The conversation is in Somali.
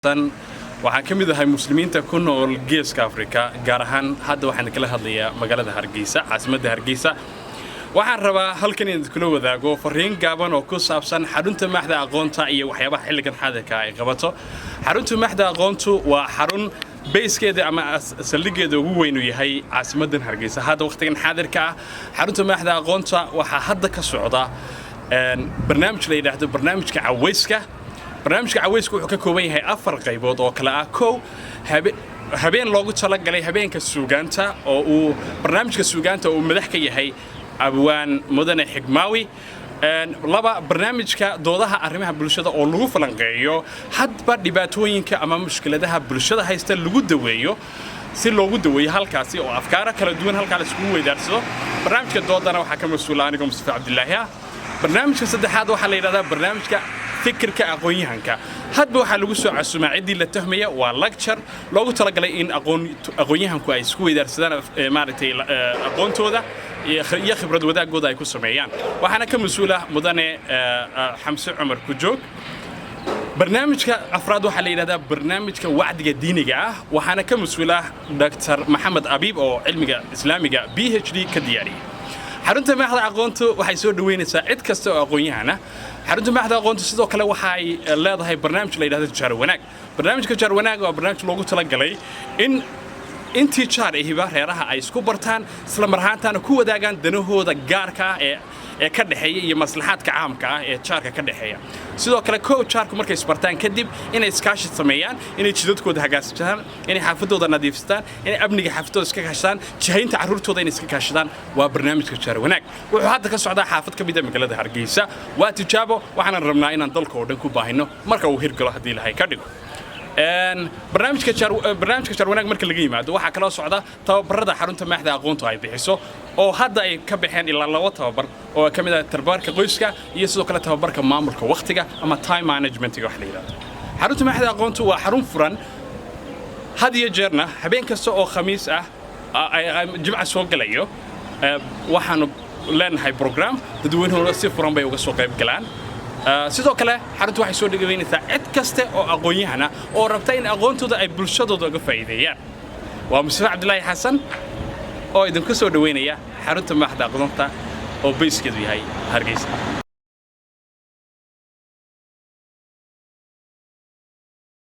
waxaan ka mid ahay muslimiinta ku nool geeska Afrika gaar ahaan hadda waxaan kala hadlayaa magaalada Hargeysa caasimadda Hargeysa waxaan rabaa halkan in kula wadaago fariin gaaban oo ku saabsan xarunta Maxda Aqoonta iyo waxyaabaha xilligan xaadirka ay qabato xarunta Maxda Aqoontu waa xarun beeskeeda ama saldhigeeda ugu weyn u yahay caasimadda Hargeysa hadda waqtigan xaadirka xarunta Maxda Aqoonta waxa hadda ka socda barnaamij la yiraahdo barnaamijka caweyska barnaamijka caweyska wuxuu ka kooban yahay 4 qaybood oo kala ah koow habeen loogu talagalay habeenka suugaanta oo uu barnaamijka suugaanta uu madax ka yahay abwaan mudane xigmaawi laba barnaamijka doodaha arrimaha bulshada oo lagu falanqeeyo hadba dhibaatooyinka ama mushkiladaha bulshada haysta lagu daweeyo si loogu daweeyo halkaasi oo afkaara kala duwan halkaas isku weydaarsado barnaamijka doodana waxa ka mas'uul aniga Mustafa Cabdullaahi barnaamijka saddexaad waxa la yiraahdaa barnaamijka fikirka aqoonyahanka hadba waxa lagu soo casuumay cidii la tahmaya waa lecture loogu talagalay in aqoonyahanku ay isku weedaarsadaan maaragtay aqoontooda iyo khibrad wadaagooda ay ku sameeyaan waxaana ka mas'uul ah mudane Xamse Cumar Kujoog barnaamijka afraad waxa la yiraahdaa barnaamijka wacdiga diiniga ah waxaana ka mas'uul ah Dr. Maxamed Abiib oo cilmiga islaamiga PhD ka diyaariyay xarunta Maxda Aqoontu waxay soo dhaweynaysaa cid kasta oo aqoonyahan ah xarunta Maxda Aqoontu sidoo kale waxay leedahay barnaamij la yiraahdo Jaar Wanaag barnaamijka Jaar Wanaag waa barnaamij loogu talagalay in intii jaar ahiba reeraha ay isku bartaan isla marhaantaana ku wadaagaan danahooda gaarka ah ee ka dhaxeeya iyo maslaxaadka caamka ah ee jaarka ka dhaxeeya sidoo kale jaarku markay isbartaan kadib inay iskaashi sameeyaan inay jidadkooda hagaajistaan inay xaafadooda nadiifistaan inay amniga xaafadooda iska kaashadaan jihaynta carruurtooda inay iska kaashadaan waa barnaamijka Jaar Wanaag wuxuu hadda ka socdaa xaafad ka mid ah magaalada Hargeysa waa tijaabo waxaan rabnaa inaan dalka oo dhan ku baahino marka uu hirgalo hadii Ilaahay ka dhigo barnaamijka Jaar Wanaag marka laga yimaado waxa kala socda tababarada xarunta Maxda Aqoontu ay bixiso oo hadda ay ka baxeen ilaa 2 tababar oo ka mid ah tababarka qoyska iyo sidoo kale tababarka maamulka waqtiga ama time management wax la yiraahdo xarunta Maxda Aqoontu waa xarun furan had iyo jeerna habeen kasta oo khamiis ah jimca soo galayo waxaanu leenahay program dadweynuhu si furan bay uga soo qayb galaan sidoo kale xaruntu waxay soo dhageynaysaa cid kasta oo aqoonyahana oo rabta in aqoontooda ay bulshadooda uga faa'iideeyaan waa Mustafa Cabdullaahi Xasan oo idinku soo dhaweynaya xarunta Maxda Aqoonta oo beeskeedu yahay Hargeysa